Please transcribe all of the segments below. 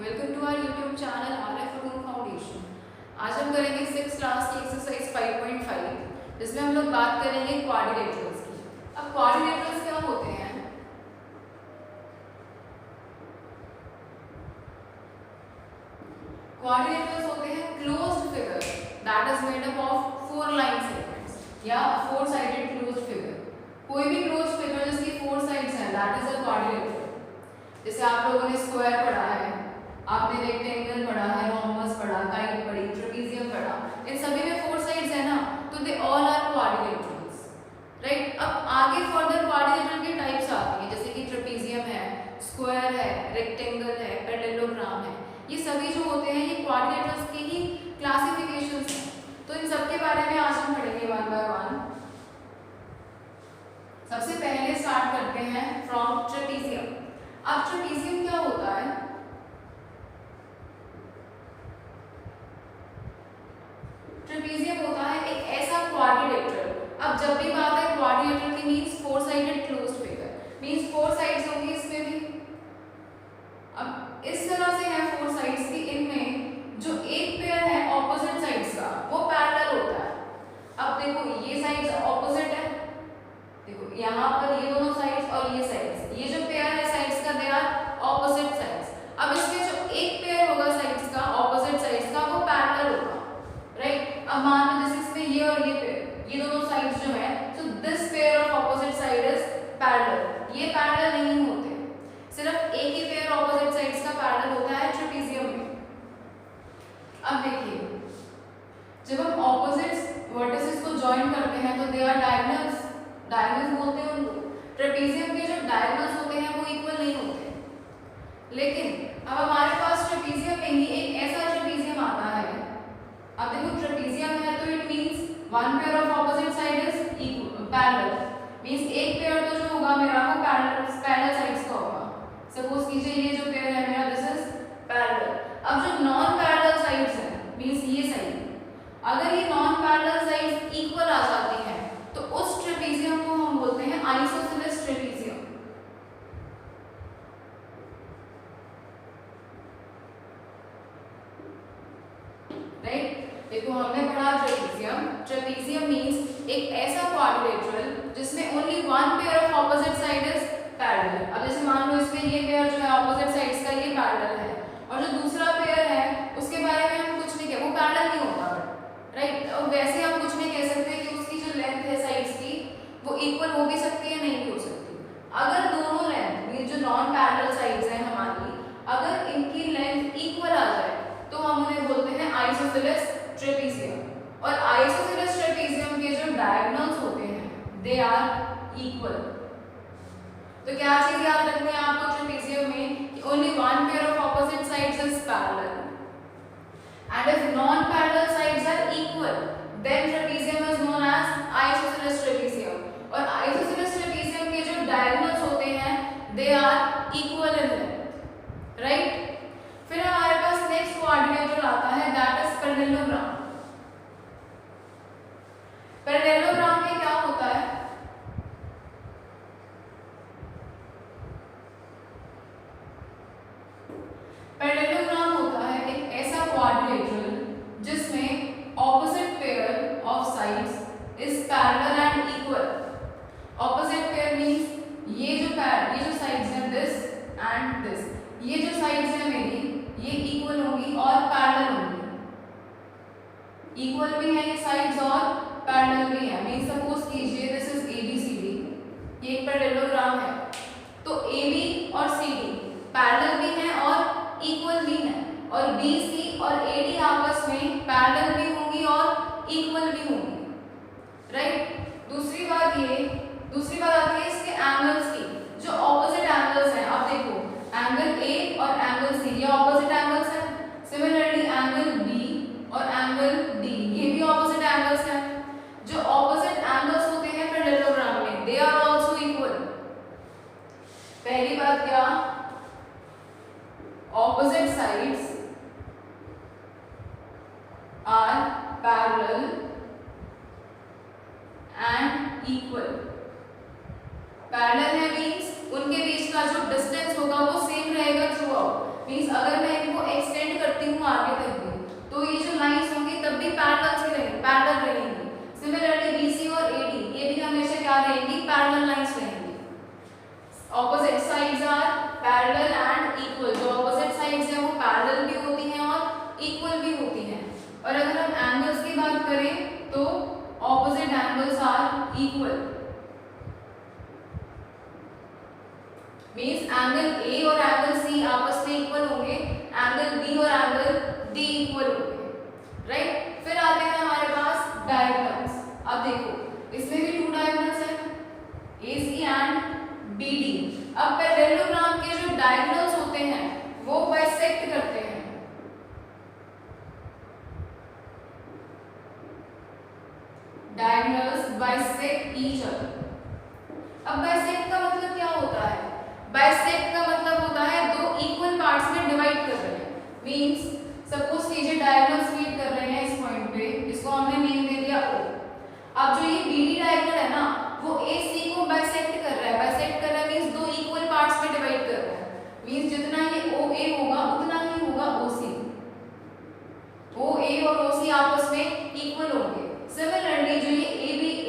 Welcome to our YouTube channel RF for foundation. आज हम करेंगे 6th क्लास की एक्सरसाइज 5.5 जिसमें हम लोग बात करेंगे क्वाड्रिलेटरल्स की। अब क्वाड्रिलेटरल्स क्या होते हैं? क्वाड्रिलेटरल्स होते हैं closed figure that is made up of 4 line segments या 4 साइडेड क्लोज्ड फिगर। कोई भी क्लोज्ड फिगर जिसकी 4 साइड्स हैं दैट इज अ क्वाड्रिलेटरल। जैसे आप लोगों ने स्क्वायर पढ़ा है, आपने रेक्टेंगल पढ़ा है, रोम्बस पढ़ा, काइट पढ़ी, ट्रेपेजियम पढ़ा, इन सभी में 4 साइड्स है ना, तो they all are quadrilaterals, right. अब आगे फर्दर क्वाड्रिलेटरल की टाइप्स आती हैं, जैसे कि ट्रेपेजियम है, स्क्वायर है, रेक्टेंगल है, पैरेललोग्राम है। ये सभी जो होते हैं ये क्वाड्रिलेटरल्स की ही क्लासिफिकेशंस हैं। तो इन सब के बारे में आज हम पढ़ेंगे वन बाय वन। सबसे पहले स्टार्ट करते हैं फ्रॉम ट्रेपेजियम। अब ट्रेपेजियम क्या होता है? ट्रेपेजियम होता है एक ऐसा क्वाड्रिलेटरल। अब जब भी बात है क्वाड्रिलेटरल की means 4 sided closed figure, means 4 sides होंगी इसमें भी। अब इस तरह से है 4 साइड्स की, इनमें जो एक पेयर है ऑपोजिट साइड्स का वो पैरेलल होता है। अब देखो ये साइड्स ऑपोजिट है, देखो यहाँ पर ये दोनों साइड्स और ये साइड्स, ये जो पेयर है साइड्स का दे आर ऑपोजिट साइड्स। अब इसमें जो एक पेयर होगा साइड्स का ऑपोजिट साइड्स का वो पैरेलल होगा, राइट। अब मान लो जैसे इसमें ये और ये पेयर, ये दोनों साइड्स जो है, so this pair of opposite side is parallel. ये पैरेलल नहीं होते, सिर्फ एक ही पेयर ऑपोजिट साइड्स का पैरेलल होता है ट्रेपेजियम में। अब देखिए जब हम ऑपोजिट वर्टिसेस को जॉइन करते हैं तो दे आर डायगोनल्स, डायगोनल्स बोलते हैं उनको। ट्रेपेजियम के जो डायगोनल्स होते हैं वो इक्वल नहीं होते, लेकिन अब हमारे पास ट्रेपेजियम में ही एक ऐसा ट्रेपेजियम आता है। अब देखो ट्रेपेजियम है तो it means one pair of opposite side is equal parallel, means एक पेयर तो जो होगा मेरा वो पैरेलल साइड्स का होगा। सपोज कीजिए ये जो पेयर है मेरा दिस इज पैरेलल। अब जो नॉन पैरेलल साइड्स हैं मींस ये साइड, अगर ये नॉन पैरेलल साइड्स इक्वल आ जाती हैं तो उस ट्रेपेजियम को हम बोलते हैं आइसोसेलेस ट्रेपेजियम, राइट। देखो हमने पढ़ा ट्रेपेजियम। ट्रेपेजियम मींस एक ऐसा क्वाड्रिलेटरल जिसमें only one pair of opposite side is parallel. अब जैसे मान लो इसमें ये पेयर जो है ऑपोजिट साइड्स का ये पैरेलल है, और जो दूसरा पेयर है उसके बारे में हम कुछ नहीं कह, वो पैरेलल नहीं होता, राइट। और वैसे हम कुछ नहीं कह सकते कि उसकी जो लेंथ है साइड्स की वो इक्वल हो भी सकती है, नहीं भी हो सकती। अगर दोनों लेंथ, ये जो नॉन पैरेलल साइड्स हैं हमारी, अगर इनकी लेंथ इक्वल आ जाए तो हम उन्हें बोलते हैं आइसोसेलेस ट्रेपेजियम। और आइसोसेलेस ट्रेपेजियम के जो डायगोनल्स होते हैं दे आर इक्वल। तो क्या चीज याद रखनी है आपको ट्रेपेजियम में कि only one pair of opposite sides is parallel, and if non-parallel sides are equal then trapezium is known as isosceles trapezium। और isosceles trapezium के जो diagonals होते हैं they are equal in length, right। फिर हमारे पास next quadrilateral आता है that is parallelogram। parallelogram में क्या होता है? पैरेललोग्राम होता है एक ऐसा क्वाड्रिलेटरल जिसमें opposite pair of sides is parallel and equal. Opposite pair means ये जो साइड्स हैं दिस एंड दिस, ये जो साइड्स हैं मेरी ये इक्वल होंगी और पैरेलल होंगी। इक्वल भी है ये साइड्स और पैरेलल भी है। मींस सपोज कीजिए दिस इज ABCD, ये एक पैरेललोग्राम है, तो AB और CD पैरेलल भी है और इक्वल भी है, और BC और AD आपस में पैरेलल भी होंगी और इक्वल भी होंगी, राइट। दूसरी बात आती है इसके एंगल्स की, जो ऑपोजिट एंगल्स हैं। अब देखो एंगल A और एंगल C ये ऑपोजिट एंगल्स हैं, सिमिलरली एंगल B और एंगल D ये भी ऑपोजिट एंगल्स हैं। जो ऑपोजिट एंगल्स होते हैं पैरेललोग्राम में दे आर आल्सो इक्वल। पहली बात एंगल ए और एंगल सी आपस में इक्वल होंगे, एंगल बी और एंगल डी इक्वल होंगे, राइट। फिर आते हैं हमारे पास डायगोनल्स। अब देखो इसमें भी टू डायगोनल्स है, AC एंड BD। अब पैरेललोग्राम के जो डायगोनल्स होते हैं वो बाइसेक्ट करते हैं, डायगोनल्स बाइसेक्ट ईच अदर। अब बाइसेक्ट का मतलब क्या होता है? बाइसेक्ट का मतलब होता है दो इक्वल पार्ट्स में डिवाइड कर रहे हैं। मींस सपोज कीजिए डायगोनल्स मीट कर रहे हैं इस पॉइंट पे, इसको हमने नेम दे दिया O। अब जो ये BD डायगोनल है ना वो AC को बाइसेक्ट कर रहा है। बाइसेक्ट कर रहा है मींस दो इक्वल पार्ट्स में डिवाइड कर रहा है। मींस जितना ये OA होगा उतना ही होगा OC। OA और OC आपस में इक्वल होंगे। सिमिलरली जो ये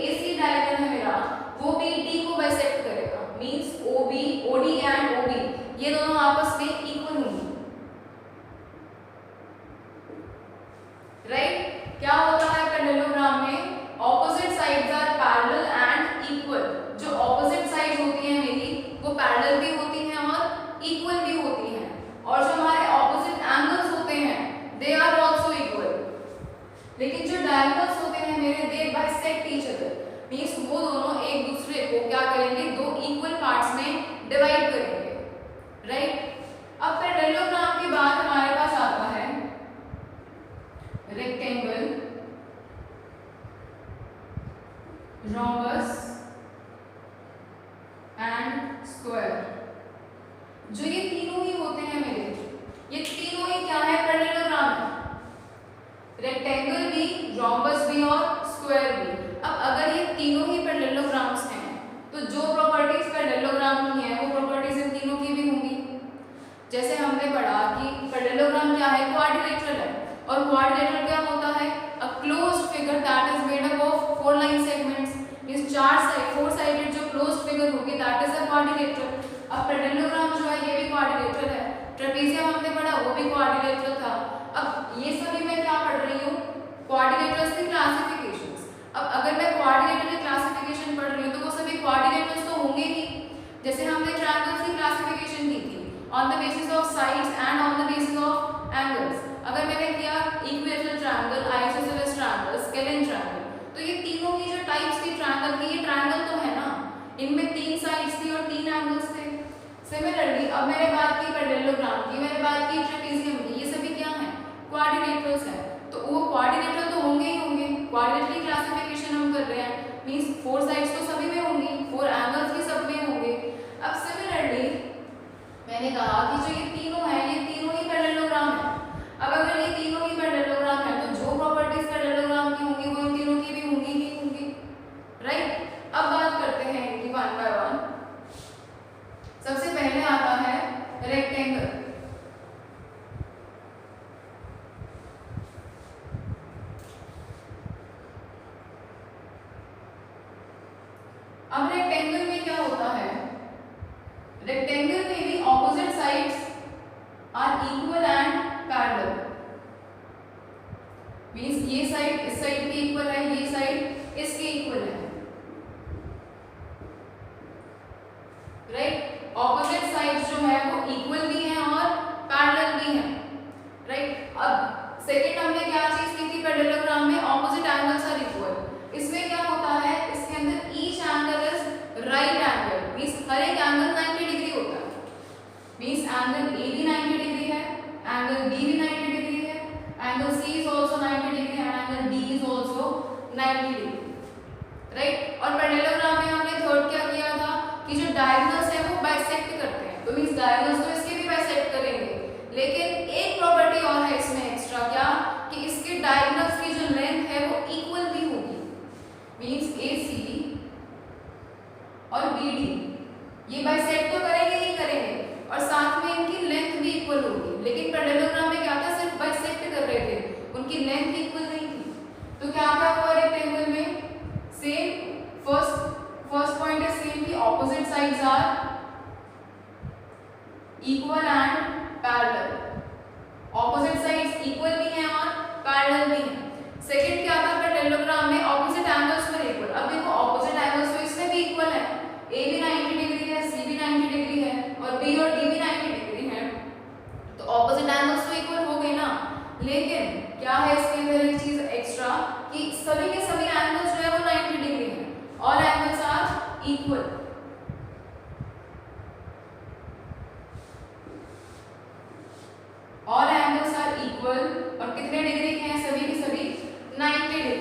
AC डायगोनल है मेरा वो भी D को बाइसेक्ट करेगा। मींस OD एंड OB ये दोनों आपस में इक्वल होंगे, राइट। क्या होता है पैरेललोग्राम में? Opposite sides are parallel and equal. जो ऑपोजिट साइड होती है मेरी वो पैरेलल भी होती हैं और इक्वल भी होती हैं, और जो हमारे ऑपोजिट एंगल्स होते हैं दे आर आल्सो इक्वल। लेकिन जो डायगोनल्स होते हैं मेरे दे बाइसेक्ट ईच अदर। मींस वो दोनों एक दूसरे को क्या करेंगे? दो इक्वल पार्ट्स में डिवाइड करेंगे, राइट। अब पैरेललोग्राम के बाद हमारे पास आता है रेक्टेंगल, rhombus एंड स्क्वायर। जो ये तीनों ही होते हैं मेरे, ये तीनों ही क्या है? पैरेललोग्राम है। रेक्टेंगल भी, rhombus भी और स्क्वायर भी। अब अगर ये तीनों ही पैरेललोग्राम्स हैं तो जो प्रॉपर्टीज पैरेललोग्राम की हैं वो प्रॉपर्टीज इन तीनों की भी होंगी। जैसे हमने पढ़ा कि पैरेललोग्राम क्या है? क्वाड्रिलेटरल है। और क्वाड्रिलेटरल क्या होता है? A closed figure that is made up of 4 line segments. Means 4 sided जो क्लोज्ड फिगर होगी दैट इज अ क्वाड्रिलेटरल। अब पैरेललोग्राम जो है ये भी क्वाड्रिलेटरल है। ट्रेपेजियम हमने पढ़ा वो भी क्वाड्रिलेटरल था। अब ये सभी मैं क्या पढ़ रही हूँ? क्वाड्रिलेटरल्स की क्लासिफिकेशंस। अब अगर मैं क्वाड्रिलेटरल की क्लासिफिकेशन पढ़ रही हूँ तो वो सभी क्वाड्रिलेटरल्स तो होंगे ही। जैसे हमने ट्रायंगल्स की क्लासिफिकेशन की थी on the basis of sides and on the basis of angles. अगर मैंने किया equilateral triangle, isosceles triangle, scalene triangle, तो ये तीनों ही जो टाइप्स थी ट्रायंगल की, ये ट्रायंगल तो है ना, इनमें 3 साइड्स थी और 3 एंगल्स थे। सिमिलरली अब मैंने बात की पैरेललोग्राम की, मैंने बात की ट्रेपेजियम की, ये सभी क्या हैं? क्वाड्रिलेटरल्स हैं। तो वो क्वाड्रिलेटरल तो होंगे ही होंगे। क्वाड्रिलेटरल की क्लासिफिकेशन हम कर रहे हैं मींस 4 साइड्स तो सभी में होंगी, 4 एंगल्स भी सब में होंगे। अब सिमिलरली मैंने कहा कि जो ये तीनों हैं ये तीनों ही पैरेललोग्राम है। अब अगर ये तीनों ही पैरेललोग्राम है तो जो प्रॉपर्टीज पैरेललोग्राम की होंगी वो इन तीनों की भी होंगी ही होंगी, राइट। अब बात करते हैं इनकी वन बाय वन। सबसे पहले आता है रेक्टेंगल। अब रेक्टेंगल में क्या होता है? रेक्टेंगल में भी opposite sides are equal and parallel. Means ये साइड इस साइड के इक्वल है, ये साइड इसके इक्वल है, राइट। ऑपोजिट साइड्स जो है वो इक्वल भी हैं और पैरेलल भी हैं, राइट। अब सेकंड हमने क्या चीज की थी पैरेललोग्राम में? Opposite angles are equal. इसमें क्या होता है? इसके अंदर each angle is right angle. Means हर एक एंगल 90 डिग्री होता है। मींस एंगल ए भी 90 डिग्री है, एंगल बी भी 90 डिग्री है, angle C is also 90 degree and angle D is also 90 degree, right. और पैरेललोग्राम में हमने थर्ड क्या किया था कि जो डायगोनल्स है वो बाइसेक्ट करते हैं। तो मींस डायगोनल्स तो इसके भी बाइसेक्ट करेंगे, लेकिन एक प्रॉपर्टी और है इसमें एक्स्ट्रा, क्या? कि इसके डायगोनल्स की जो लेंथ है वो इक्वल भी होगी। मींस AC और BD ये बाइसेक्ट तो करेंगे ही करेंगे और साथ में इनकी लेंथ भी इक्वल होगी। लेकिन पैरेललोग्राम में क्या था? सिर्फ बाइसेक्ट कर रहे थे, उनकी लेंथ इक्वल नहीं थी। तो क्या क्या हुआ रेक्टेंगल में? सेम फर्स्ट पॉइंट है सेम कि opposite sides are equal and parallel. Opposite sides equal भी हैं और पैरेलल भी हैं। सेकंड क्या था पैरेललोग्राम में? ऑपोजिट एंगल्स पर इक्वल। अब देखो ऑपोजिट एंगल्स तो इसमें भी इक्वल है, A भी 90 डिग्री है, C भी 90 डिग्री है और B और D इक्वल और कितने डिग्री के हैं सभी के सभी 90 डिग्री।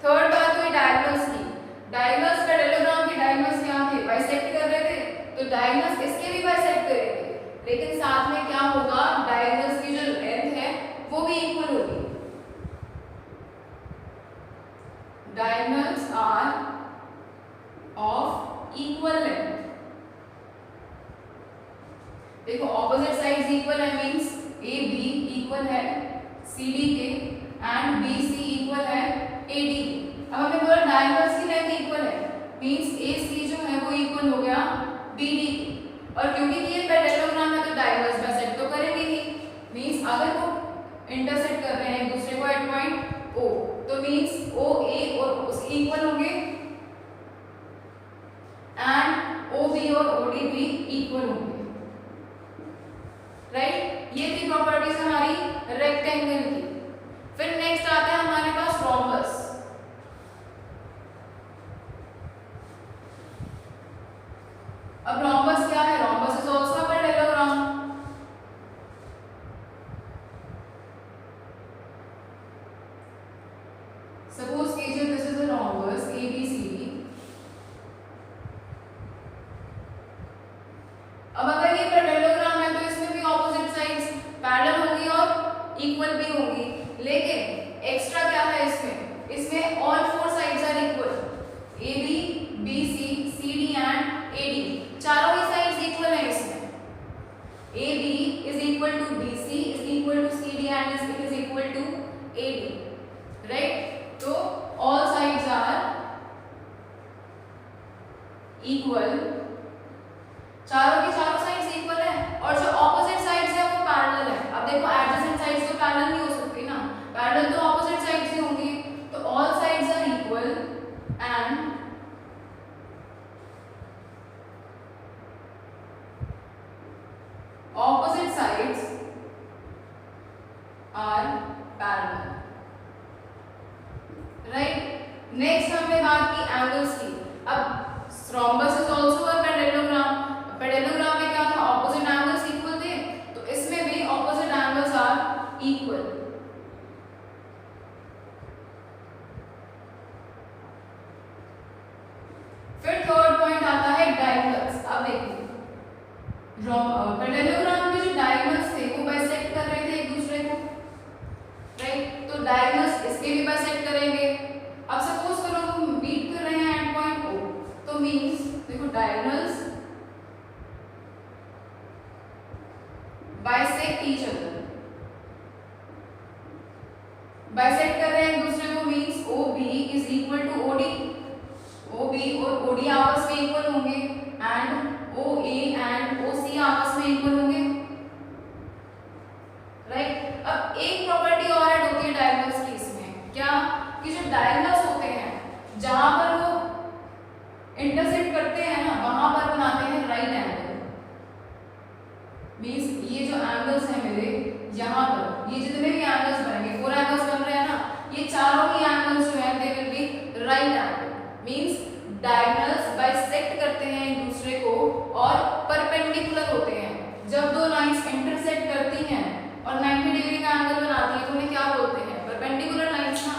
थर्ड बात हुई डायगोनल्स की। डायगोनल्स पैरेललोग्राम के डायगोनल्स क्या थे, बाइसेक्ट कर रहे थे, तो डायगोनल्स इसके भी बाइसेक्ट करेंगे, लेकिन साथ में क्या होगा, डायगोनल्स की जो लेंथ है वो भी इक्वल होगी। Diagonals are of equal length. देखो ऑपोजिट साइड्स इक्वल है, मींस ए बी इक्वल है सी डी के एंड बी सी इक्वल है ए डी के। अब हमें बोला डायगोनल्स की लेंथ इक्वल है, मींस ए सी जो है वो इक्वल हो गया बी डी के। और क्योंकि ये पैरेललोग्राम है तो डायगोनल्स बाइसेक्ट तो करेंगे ही, मींस अगर वो इंटरसेक्ट कर रहे हैं एक दूसरे को एट पॉइंट ओ, तो मींस ओ ए और उसके इक्वल होंगे एंड ओ बी और ओ डी भी इक्वल होंगे, राइट। ये थी प्रॉपर्टीज हमारी रेक्टेंगल की। फिर नेक्स्ट आता है हमारे पास रोम्बस। अब रोम्बस क्या है, rhombus is also a parallelogram. Suppose कीजिए this is a rhombus A B C D. अब अगर ये पैरेललोग्राम है तो इसमें भी ऑपोजिट साइड्स पैरेलल होंगी और इक्वल भी होंगी, लेकिन एक्स्ट्रा क्या है इसमें, इसमें all four sides are equal, A B B C C D and A D, चारों ही साइड्स इक्वल है इसमें। A B is equal to B C is equal to C D and it is equal to A D, right. तो all sides are equal, चारों की चारों sides equal है, और जो ऑपोजिट साइड्स है वो पैरेलल है। अब देखो एडजेसेंट साइड्स तो पैरेलल नहीं हो सकती ना, पैरेलल तो ऑपोजिट साइड्स ही होंगी, तो all sides are equal and opposite sides are parallel, right. Next हमने बात की एंगल्स की। अब rhombus is also a parallelogram. Parallelogram में क्या था, ऑपोजिट एंगल्स इक्वल थे, तो इसमें भी ऑपोजिट एंगल्स आर इक्वल। फिर थर्ड पॉइंट आता है डायगोनल्स। अब देखिए पैरेललोग्राम के जो डायगोनल्स थे वो बाइसेक्ट कर रहे थे एक दूसरे को, राइट, तो डायगोनल्स इसके भी बाइसेक्ट करेंगे। अब सपोज करो वो मीट कर रहे हैं एंड पॉइंट ओ, तो मींस देखो diagonals bisect each other, bisect कर रहे हैं एक दूसरे को, means O B is equal to O D, O B और ओ डी आपस में इक्वल होंगे एंड ओ ए एंड ओ सी आपस में इक्वल होंगे, राइट। अब एक प्रॉपर्टी और ऐड होती है डायगोनल्स की इसमें, क्या कि जो डायगोनल्स होते हैं जहां पर वो इंटरसेक्ट करते हैं ना, वहां पर बनाते हैं राइट एंगल। मींस ये जो एंगल्स हैं मेरे यहाँ पर, ये जितने भी एंगल्स बनेंगे, 4 एंगल्स बन रहे हैं ना, ये चारों ही एंगल्स जो हैं they will be right angle. Means diagonals bisect करते हैं एक दूसरे को और परपेंडिकुलर होते हैं। जब दो लाइंस इंटरसेक्ट करती हैं और 90 डिग्री का एंगल बनाती है तो उन्हें क्या बोलते हैं, परपेंडिकुलर लाइंस ना।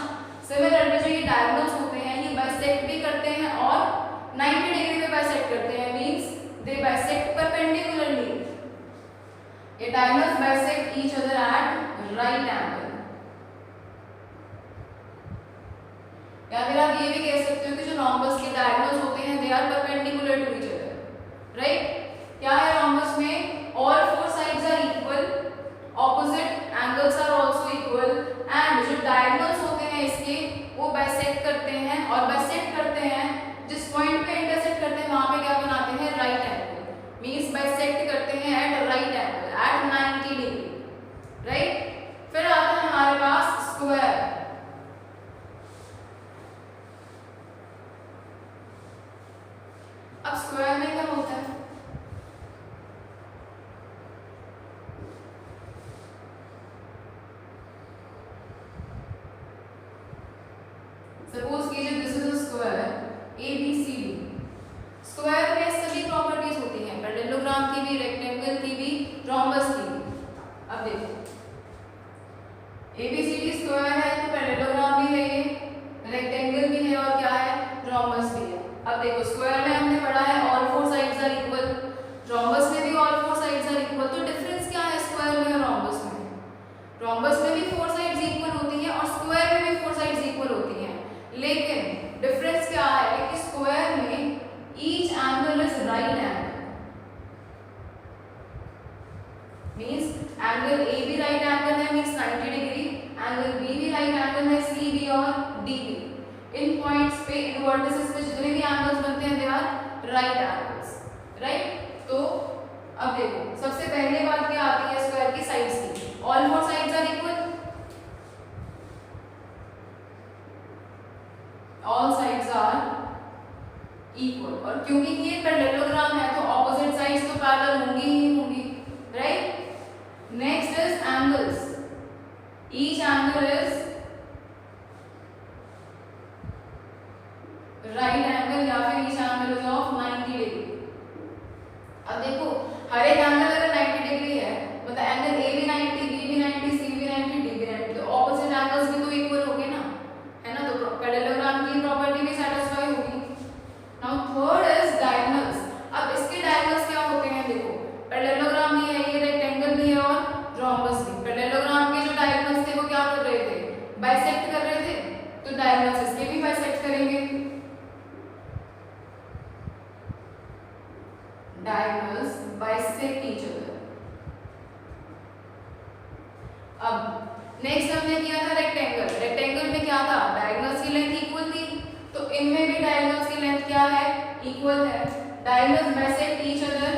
सिमिलरली जो ये डायगोनल्स होते हैं ये बाइसेक्ट भी करते हैं और 90 डिग्री पे बाइसेक्ट करते हैं, मींस दे बाइसेक्ट परपेंडिकुलरली। ये diagonals bisect each other at right angle. या फिर आप ये भी कह सकते हो कि जो रोम्बस के डायगोनल्स होते हैं they are perpendicular to each other, right. क्या है रोम्बस में, all four sides are equal, opposite angles are also equal and जो डायगोनल्स होते हैं इसके वो बाइसेक्ट करते हैं, और बाइसेक्ट करते हैं जिस पॉइंट पे इंटरसेक्ट करते हैं वहां पे क्या बनाते हैं, राइट एंगल। मींस बाइसेक्ट करते हैं at right angle at 90 degree, right. फिर आता है हमारे पास स्क्वायर। अब स्क्वायर में क्या होता है, सपोज कीजिए this is a square A B C D. Square में सभी प्रॉपर्टीज होती हैं, पैरेललोग्राम की भी, रेक्टेंगल की भी, रोम्बस की भी। अब देखो मींस एंगल ए भी राइट एंगल है मींस 90 डिग्री, एंगल बी भी राइट एंगल है, सी बी और डी बी। इन पॉइंट्स पे इन वर्टिसेस पे जितने भी एंगल्स बनते हैं they are right angles, right. तो अब देखो सबसे पहले बात क्या आती है स्क्वायर की साइड्स की, all four sides are equal, all sides are equal, और क्योंकि ये पैरेललोग्राम है तो ऑपोजिट साइड्स तो पैरेलल होंगी ही होंगी, right. Next is angles, each angle is right angle या फिर each angle is of 90 degree. अब देखो हर एक एंगल अगर 90 डिग्री है मतलब एंगल ए भी 90, बी भी 90, सी भी 90, डी भी 90, तो ऑपोजिट एंगल्स भी तो इक्वल होंगे ना, है ना, तो पैरेललोग्राम की प्रॉपर्टी भी सेटिस्फाई होगी। Now third is diagonals. अब इसके डायगोनल्स क्या होते हैं, देखो पैरेललोग्राम भी है, ये रेक्टेंगल भी है और रोम्बस भी। पैरेललोग्राम के जो डायगोनल्स थे वो क्या कर रहे थे, बाइसेक्ट कर रहे थे, तो डायगोनल्स इसके भी बाइसेक्ट करेंगे। Diagonals bisect each other. अब नेक्स्ट हमने किया था रेक्टेंगल, रेक्टेंगल में क्या था, डायगोनल्स की लेंथ इक्वल थी, तो इनमें भी डायगोनल्स की लेंथ क्या है, इक्वल है। Diagonals bisect each other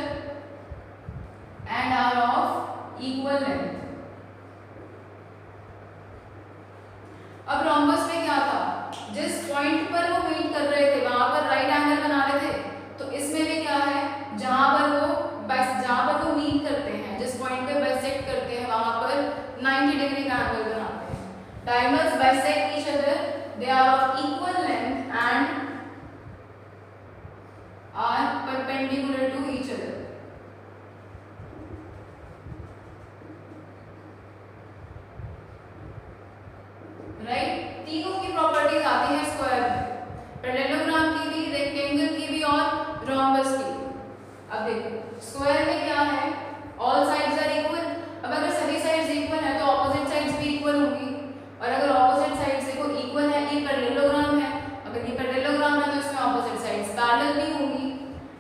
and are of equal length. अब रोम्बस में क्या था, जिस पॉइंट पर वो मीट कर रहे थे वहां पर राइट एंगल बना रहे थे, तो इसमें भी क्या है, जहां पर वो मीट करते हैं, जिस पॉइंट पे बाइसेक्ट करते हैं वहां पर 90 डिग्री का एंगल बनाते हैं। Diagonals bisect each other, they are of equal length and are perpendicular to each other. Right, तीनों की प्रॉपर्टीज आती है स्क्वायर में, पैरेललोग्राम की भी, रेक्टेंगल की भी और रोम्बस की। अब देखो स्क्वायर में क्या है, ऑल साइड्स आर इक्वल। अब अगर सभी साइड्स इक्वल है तो ऑपोजिट साइड्स भी इक्वल होंगी, और अगर ऑपोजिट साइड्स देखो इक्वल है, ये पैरेललोग्राम है, अगर ये पैरेललोग्राम है तो इसमें ऑपोजिट साइड्स पैरेलल भी होंगी।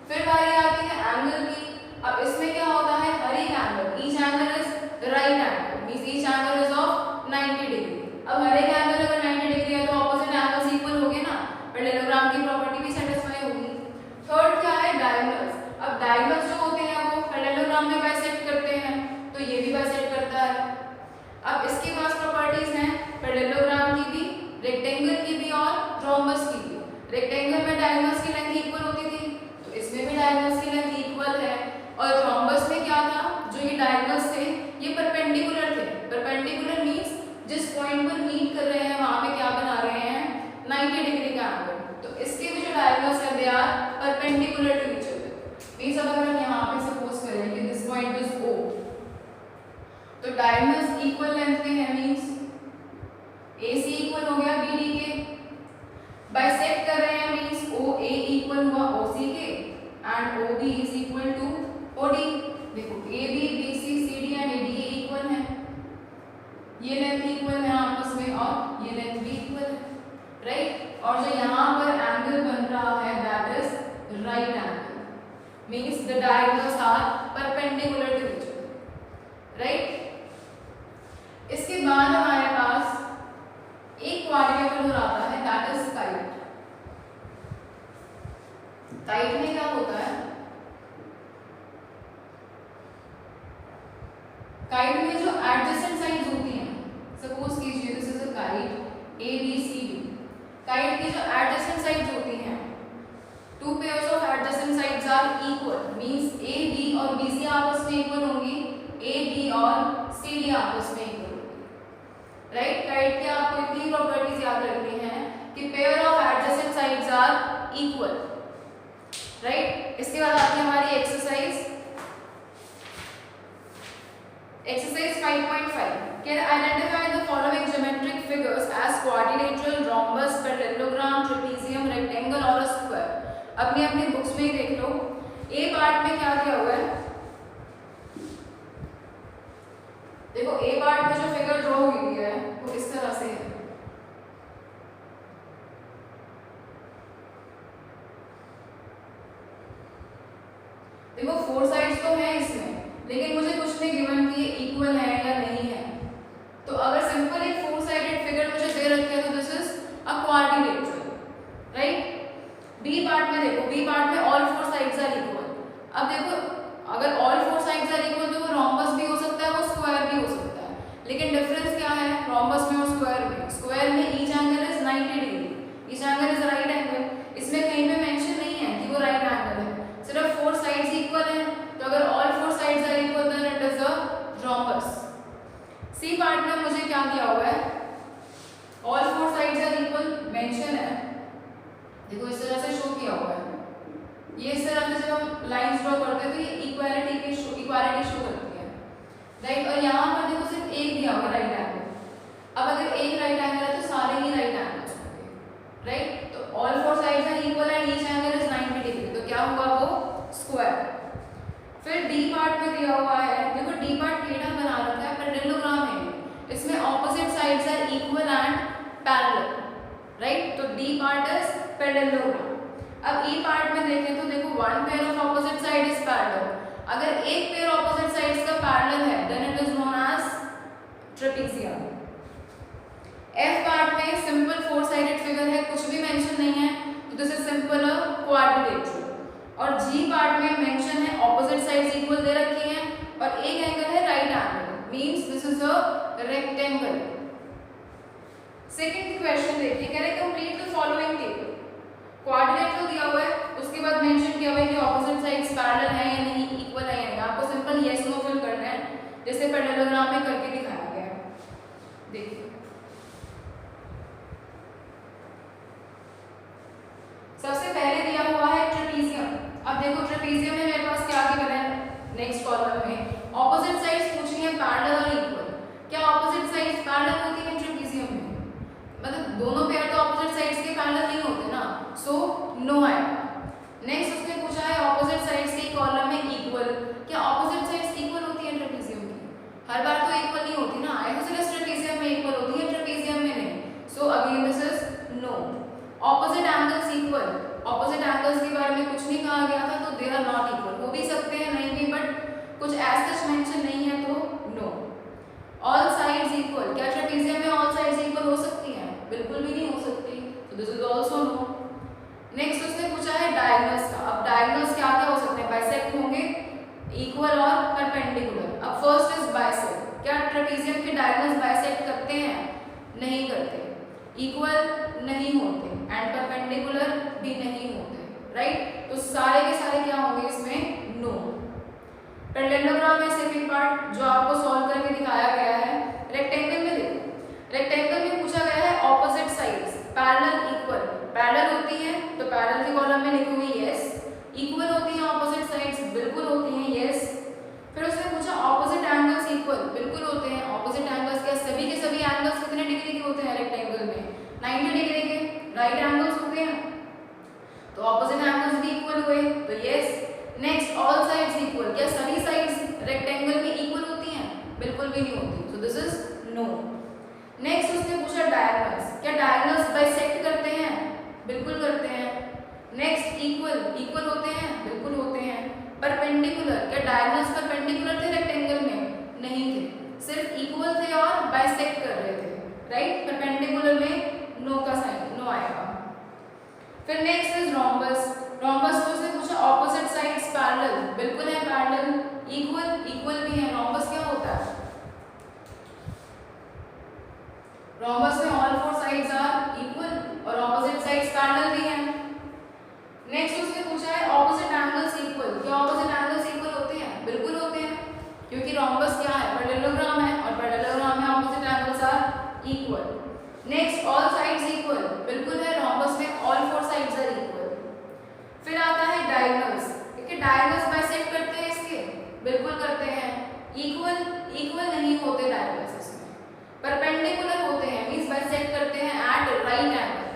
फिर बारी आती है एंगल की। अब इसमें क्या होता है, हर एक angle, each angle is right angle means each angle is of 90 degree. अब हर एक एंगल अगर 90 डिग्री है तो ऑपोजिट एंगल्स इक्वल होंगे ना, पैरेललोग्राम की प्रॉपर्टी भी सेटिस्फाई होगी। थर्ड क्या है, डायगोनल्स। अब डायगोनल्स जो होते हैं वो पैरेललोग्राम में बाइसेक्ट करते हैं, तो ये भी बाइसेक्ट करता है। अब इसके पास प्रॉपर्टीज हैं पैरेललोग्राम की भी, रेक्टेंगल की भी और रोम्बस की भी। रेक्टेंगल में डायगोनल्स की लेंथ इक्वल होती थी, तो इसमें भी डायगोनल्स की लेंथ इक्वल है। और रोम्बस में क्या था, जो ये डायगोनल्स थे ये परपेंडिकुलर थे। परपेंडिकुलर मींस जिस पॉइंट पर मीट कर रहे हैं वहां पे क्या बना रहे हैं, 90 डिग्री का एंगल, तो इसके भी जो डायगोनल्स है they are perpendicular to each other. Means अगर हम यहाँ पे सपोज करें कि दिस पॉइंट इज O, तो डायगोनल्स इक्वल लेंथ के हैं, मींस AC इक्वल हो गया BD के। बाइसेक्ट कर रहे हैं मींस OA इक्वल हुआ OC के and OB is equal to OD। देखो AB BC CD and AD equal है, ये लेंथ इक्वल है आपस में और ये लेंथ भी इक्वल है, राइट। और जो यहाँ पर एंगल बन रहा है that is right angle means the diagonals are perpendicular to each other, right. इसके बाद हमारे पास एक क्वाड्रिलेटरल आता है दैट इज काइट। काइट में क्या होता है, काइट में जो एडजेसेंट साइड्स होती हैं, सपोज कीजिए this is a kite ABCD। Kite की जो एडजेसेंट साइड्स होती हैं, two pairs of adjacent sides are equal means AB और BC आपस में इक्वल होंगी, AD और CD आपस में इक्वल होंगी, राइट। काइट के आपको इतनी प्रॉपर्टीज याद रखनी है कि pair of adjacent sides are equal, right. इसके बाद आती है हमारी exercise 5.5 can identify the following geometric figures as quadrilateral, rhombus, parallelogram, trapezium, rectangle और square। अपनी अपनी बुक्स में ही देख लो, ए पार्ट में क्या दिया हुआ है, देखो ए पार्ट में जो फिगर ड्रॉ हुई है वो इस तरह से है। देखो फोर साइड्स तो है इसमें, लेकिन मुझे कुछ ने गिवन किया सी पार्ट में मुझे क्या दिया हुआ है, all four sides are equal mention है, देखो इस तरह से शो किया हुआ है, ये इस तरह से जब हम लाइंस ड्रॉ करते हैं तो ये इक्वालिटी शो करती है, राइट। और यहाँ पर देखो सिर्फ एक दिया हुआ राइट एंगल, अब अगर एक राइट एंगल है तो सारे ही राइट एंगल्स होंगे, राइट। तो all four sides are equal and each angle is 90 degree, तो क्या हुआ वो स्क्वायर। फिर डी पार्ट में दिया हुआ है, देखो डी पार्ट टेढ़ा बना रखा है, पैरेललोग्राम है, इसमें opposite sides are equal and parallel, right. तो डी पार्ट इज पैरेललोग्राम। अब ई पार्ट में देखें तो देखो one pair of opposite side is parallel, अगर एक पेयर ऑपोजिट साइड्स का पैरेलल है then it is known as trapezium. F part में सिंपल फोर साइडेड फिगर है, कुछ भी मेंशन नहीं है, तो this is simple a quadrilateral. और जी पार्ट में मेंशन है ऑपोजिट साइड्स इक्वल दे रखी हैं और एक एंगल है right angle, means this is a rectangle. Second question देखिए, कह रहे complete the following table, quadrilateral दिया हुआ है, उसके बाद मेंशन किया हुआ है कि ऑपोजिट साइड्स पैरेलल है या नहीं, इक्वल है या नहीं, आपको सिंपल यस नो फिल करना है जैसे पैरेललोग्राम में करके दिखाया गया है। देखिए सबसे पहले दिया हुआ है ट्रेपेजियम। अब देखो ट्रेपेजियम में मेरे पास क्या गिवन है, नेक्स्ट कॉलम में ऑपोजिट साइड्स पूछी है पैरेलल और इक्वल, क्या ऑपोजिट साइड्स पैरेलल होती है ट्रेपेजियम में, मतलब दोनों पेयर तो ऑपोजिट साइड्स के पैरेलल नहीं होते ना, सो नो आएगा। नेक्स्ट उसने पूछा है ऑपोजिट साइड्स के कॉलम में इक्वल, क्या ऑपोजिट साइड्स इक्वल होती है ट्रेपेजियम की, हर बार तो इक्वल नहीं होती ना, आइसोसेलेस ट्रेपेजियम में इक्वल होती है, ट्रेपेजियम में नहीं, so again this is no. Opposite angles equal, opposite angles के बारे में कुछ नहीं कहा गया था, तो दे आर नॉट इक्वल, हो भी सकते हैं नहीं भी, बट कुछ एज सच मेंशन नहीं है तो नो। ऑल साइड्स इक्वल, क्या ट्रेपेजियम में ऑल साइड्स इक्वल हो सकती हैं, बिल्कुल भी नहीं हो सकती, तो this is also no. Next उसने पूछा है डायगोनल्स का, अब डायगोनल्स क्या क्या हो सकते हैं, बाइसेक्ट होंगे, इक्वल और परपेंडिकुलर। अब फर्स्ट इज बाइसेक्ट, क्या ट्रेपेजियम के डायगोनल्स बाइसेक्ट करते हैं, नहीं करते, इक्वल नहीं होते एंड परपेंडिकुलर भी नहीं होते, राइट। तो सारे के सारे क्या होंगे इसमें, नो। पैरेललोग्राम में सेकंड पार्ट जो आपको सॉल्व करके दिखाया गया है, रेक्टेंगल में देखो, रेक्टेंगल में पूछा गया है opposite sides parallel equal, parallel होती है तो पैरेलल के कॉलम में लिखोगे यस, इक्वल होती है ऑपोजिट साइड्स, बिल्कुल होती हैं यस। फिर उसने पूछा ऑपोजिट एंगल्स इक्वल, बिल्कुल होते हैं ऑपोजिट एंगल्स, क्या सभी के सभी एंगल्स कितने डिग्री के होते हैं रेक्टेंगल में, 90 डिग्री के राइट एंगल्स होते हैं, तो ऑपोजिट एंगल्स भी इक्वल हुए, तो yes. Next all sides equal, क्या सभी साइड्स रेक्टेंगल में इक्वल होती हैं, बिल्कुल भी नहीं होती, so this is no. Next उसने पूछा डायगोनल्स, क्या डायगोनल्स बाइसेक्ट करते हैं, बिल्कुल करते हैं। नेक्स्ट इक्वल, इक्वल होते हैं, बिल्कुल होते हैं। परपेंडिकुलर, क्या डायगोनल्स परपेंडिकुलर थे रेक्टेंगल में, नहीं थे, सिर्फ इक्वल थे और बाइसेक्ट कर रहे थे, राइट। परपेंडिकुलर में नो का साइन, नो आएगा। फिर नेक्स्ट इज रोम्बस, रोम्बस को उसने पूछा ऑपोजिट साइड्स पैरेलल, बिल्कुल है पैरेलल, इक्वल, इक्वल भी है। रोम्बस क्या होता है, रोम्बस में all four sides are equal और ऑपोजिट साइड्स पैरेलल भी हैं। नेक्स्ट उसने पूछा है ऑपोजिट एंगल्स इक्वल, क्या ऑपोजिट एंगल्स इक्वल होते हैं, बिल्कुल होते हैं, क्योंकि रोम्बस क्या है, पैरेललोग्राम है और पैरेललोग्राम में opposite angles are equal. Next all sides equal, बिल्कुल है, रोम्बस में all four sides are equal. फिर आता है डायगोनल्स, क्योंकि डायगोनल्स बाइसेक्ट करते हैं इसके, बिल्कुल करते हैं, इक्वल, इक्वल नहीं होते डायगोनल्स इसमें, परपेंडिकुलर होते हैं, मींस बाइसेक्ट करते हैं एट राइट एंगल,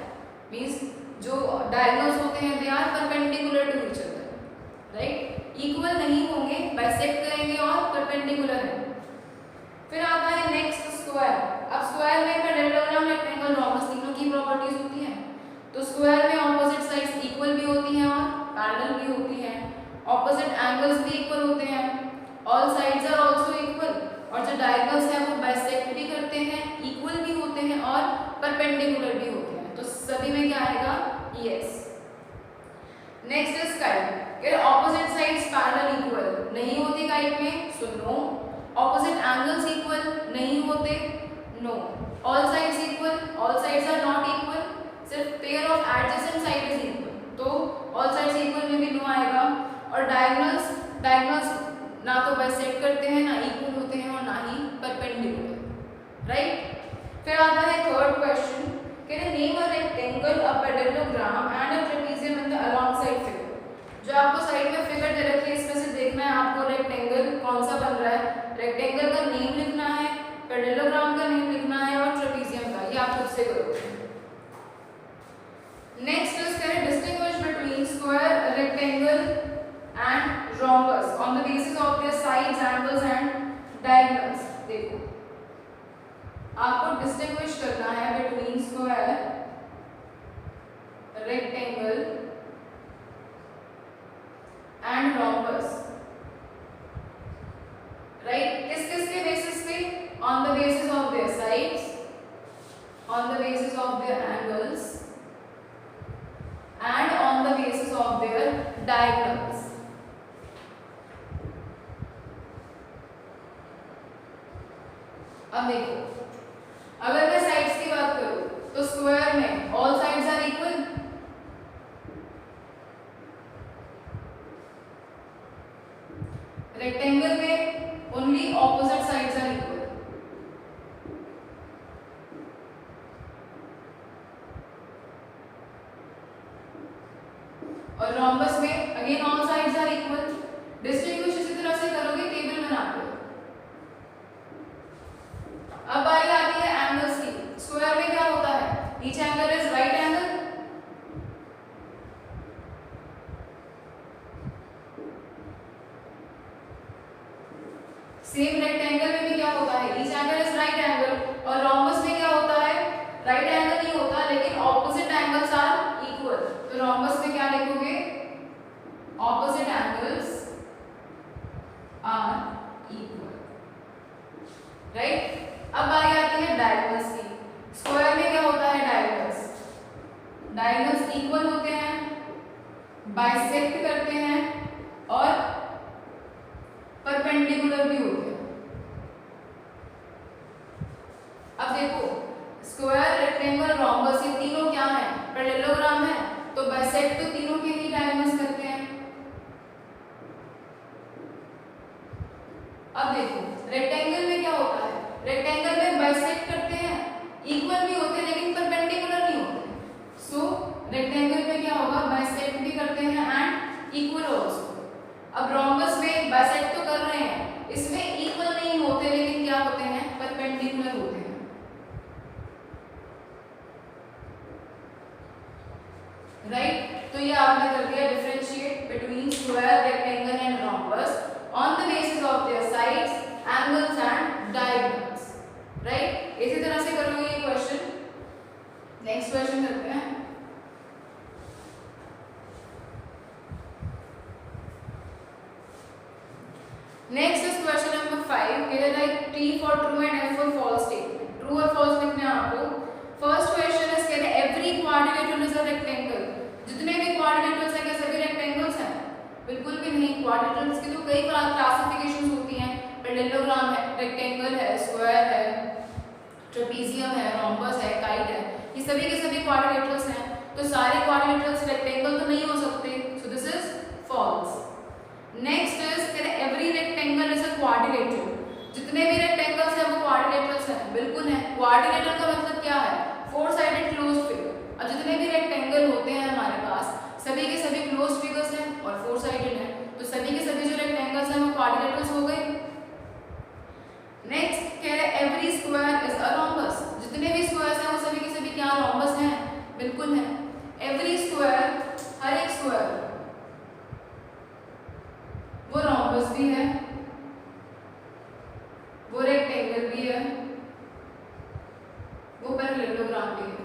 मींस जो डायगोनल्स होते हैं they are perpendicular to each other, right. Equal नहीं होंगे, बाइसेक्ट करेंगे और परपेंडिकुलर है। फिर आता है नेक्स्ट स्क्वायर, अब स्क्वायर में पैरेललोग्राम, रेक्टेंगल, रोम्बस तीनों की प्रॉपर्टीज होती हैं, तो स्क्वायर में ऑपोजिट साइड्स इक्वल भी होती हैं और पैरेलल भी होती हैं, ऑपोजिट एंगल्स भी इक्वल होते हैं, all sides are also equal, और जो डायगोनल्स हैं वो बाइसेक्ट भी करते हैं, इक्वल भी होते हैं और परपेंडिकुलर भी होते हैं, तो सभी में क्या आएगा, यस। नेक्स्ट इज काइट, कि ऑपोजिट साइड्स पैरेलल इक्वल नहीं होती काइट में, so no. Opposite angles equal नहीं होते, no. All sides equal, all sides are not equal, सिर्फ pair of adjacent side is equal, तो ऑल साइड्स इक्वल में भी नो आएगा। और डायगोनल्स, डायगोनल्स ना तो बाइसेक्ट करते हैं, ना इक्वल होते हैं और ना ही परपेंडिकुलर, आता है थर्ड क्वेश्चन, कह रहे name a rectangle, a parallelogram and a trapezium in the along side figure. जो आपको साइड में फिगर दे रखी है इसमें से देखना है आपको रेक्टेंगल कौन सा बन रहा है, रेक्टेंगल का नेम लिखना है, पैरेललोग्राम का नेम लिखना है और ट्रेपेजियम का, ये आप खुद से करोगे। नेक्स्ट इज कह रहे distinguish between square, rectangle and rhombus on the basis of their sides, angles and diagonals। देखो आपको डिस्टिंग्विश करना है between square, rectangle and rhombus, right. किस किस के बेसिस पे? On the basis of their sides, on the basis of their angles and on the basis of their diagonals. अब देखो अगर मैं साइड्स की बात करूं तो स्क्वायर में all sides are equal, rectangle में only opposite sides are equal, और रोम्बस में again all sides are equal. Distinguish इसी तरह से करोगे टेबल बना के। अब बारी आती है एंगल्स की। स्क्वायर में क्या होता है? Each angle is right angle, same rectangle में भी क्या होता है? Each angle is right angle. और रोम्बस में क्या होता है? राइट एंगल नहीं होता लेकिन ऑपोजिट एंगल्स आर इक्वल। तो रोम्बस में क्या लिखोगे? Opposite angles are equal, right. अब बारी आती है डायगोनल्स की। स्क्वायर में क्या होता है? डायगोनल्स, डायगोनल्स इक्वल होते हैं, बाइसेक्ट करते हैं और परपेंडिकुलर भी होते हैं। अब देखो स्क्वायर, रेक्टेंगल, रोम्बस ये तीनों क्या है? पैरेललोग्राम है, तो बाइसेक्ट तो तीनों के ही डायगोनल्स करते हैं। अब देखो रेक्टेंगल में क्या होता है? रेक्टेंगल में बाइसेक्ट करते हैं, इक्वल भी होते हैं लेकिन परपेंडिकुलर नहीं होते। सो रेक्टेंगल में क्या होगा? बाइसेक्ट भी करते हैं एंड इक्वल आल्सो। अब रोम्बस में बाइसेक्ट तो कर रहे हैं, इसमें इक्वल नहीं होते लेकिन क्या होते हैं? परपेंडिकुलर होते हैं, राइट। तो ये आपने कर दिया differentiate between square, rectangle and rhombus on the basis of their sides, angles and diagonals, right. इसी तरह से करोगे ये क्वेश्चन। नेक्स्ट क्वेश्चन करते हैं। नेक्स्ट इज क्वेश्चन नंबर 5, कह रहा है T for true and F for false statement. True और फॉल्स लिखने हैं आपको। फर्स्ट क्वेश्चन इज कह रहे every quadrilateral is a rectangle. जितने भी क्वाड्रिलेटरल्स हैं क्या सभी रेक्टेंगल्स हैं? बिल्कुल भी नहीं। क्वाड्रिलेटरल्स की तो कई क्लासिफिकेशंस होती हैं। पैरेललोग्राम है, रेक्टेंगल है, स्क्वायर है, ट्रेपेजियम है, रोम्बस है, काइट है, ये सभी के सभी क्वाड्रिलेटरल्स हैं। तो सारे क्वाड्रिलेटरल्स रेक्टेंगल तो नहीं हो सकते, so this is false. Next is कह रहे every rectangle is a quadrilateral. जितने भी रेक्टेंगल्स हैं वो क्वाड्रिलेटरल्स हैं, बिल्कुल है। क्वाड्रिलेटरल का मतलब क्या है? Four sided closed figure. अब जितने भी रेक्टेंगल होते हैं हमारे पास सभी के सभी क्लोज्ड फिगर्स हैं और फोर साइडेड हैं, तो सभी के सभी जो रेक्टेंगल्स हैं वो क्वाड्रिलेटरल्स हो गए। नेक्स्ट कह रहे every square is a rhombus. जितने भी स्क्वायर्स हैं वो सभी के सभी क्या रोम्बस हैं? बिल्कुल है। एवरी स्क्वायर, हर एक स्क्वायर वो रोम्बस भी है, वो रेक्टेंगल भी है, वो पैरेललोग्राम भी है।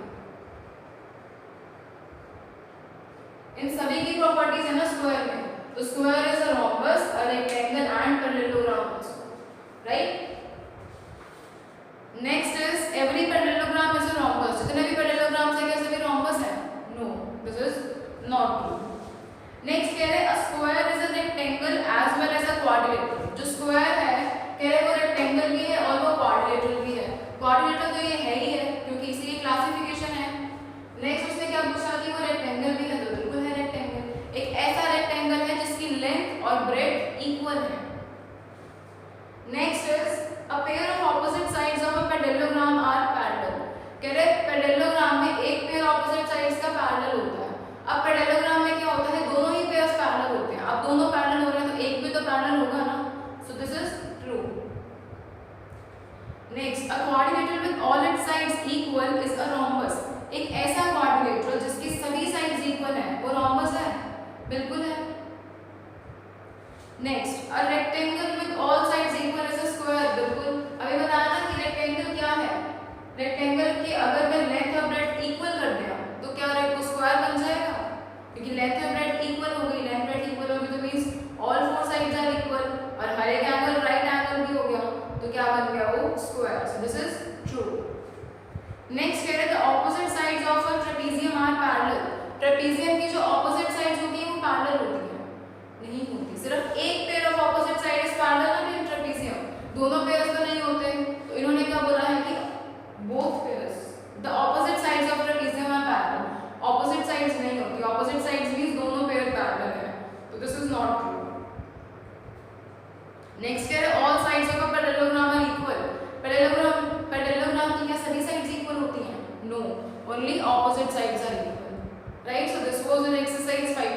इन सभी की प्रॉपर्टीज है ना स्क्वायर में, तो square is a rhombus, a rectangle and parallelogram also, right. Next is every parallelogram is a rhombus. जितने भी पैरेललोग्राम्स हैं क्या सभी रोम्बस हैं? No, this is not true. Next कह रहे a square is a rectangle as well as a quadrilateral. जो square है कह रहे वो रेक्टेंगल भी है और वो क्वाड्रिलेटरल भी है। क्वाड्रिलेटरल तो ये है ही है क्योंकि इसी की क्लासिफिकेशन है। नेक्स्ट उसने क्या पूछा कि वो रेक्टेंगल भी है, तो बिल्कुल है रेक्टेंगल। एक ऐसा रेक्टेंगल है जिसकी लेंथ और breadth equal next, a quadrilateral with all it's sides equal is a rhombus. एक ऐसा क्वाड्रिलेटरल जिसकी सभी साइड्स इक्वल है वो रोम्बस है? बिल्कुल है। Next, a rectangle with all sides equal is a square. बिल्कुल, अभी बताया ना कि रेक्टेंगल क्या है। रेक्टेंगल की अगर मैं लेंथ और ब्रेड्थ इक्वल कर दिया तो क्या वो स्क्वायर बन जाएगा, क्योंकि लेंथ और ब्रेड्थ इक्वल हो गई। लेंथ ब्रेड्थ इक्वल होगी तो means all four sides are equal, और हर एक एंगल राइट एंगल भी हो गया, तो क्या बन गया वो square. So this is true. Next कह रहे the opposite sides of a trapezium are parallel. Trapezium की जो ऑपोजिट साइड्स होती है वो पैरेलल होती है? नहीं होती। सिर्फ एक pair of opposite side is parallel in trapezium, दोनों पेयर्स तो नहीं होते। तो इन्होंने क्या बोला है कि both pairs, the opposite sides of trapezium are parallel. Opposite sides नहीं होती, opposite sides means दोनों pair parallel है, तो this is not true. Next है all sides of a parallelogram are equal. parallelogram की क्या सभी sides equal होती हैं? No, only opposite sides are equal. Right? So this was in exercise 5.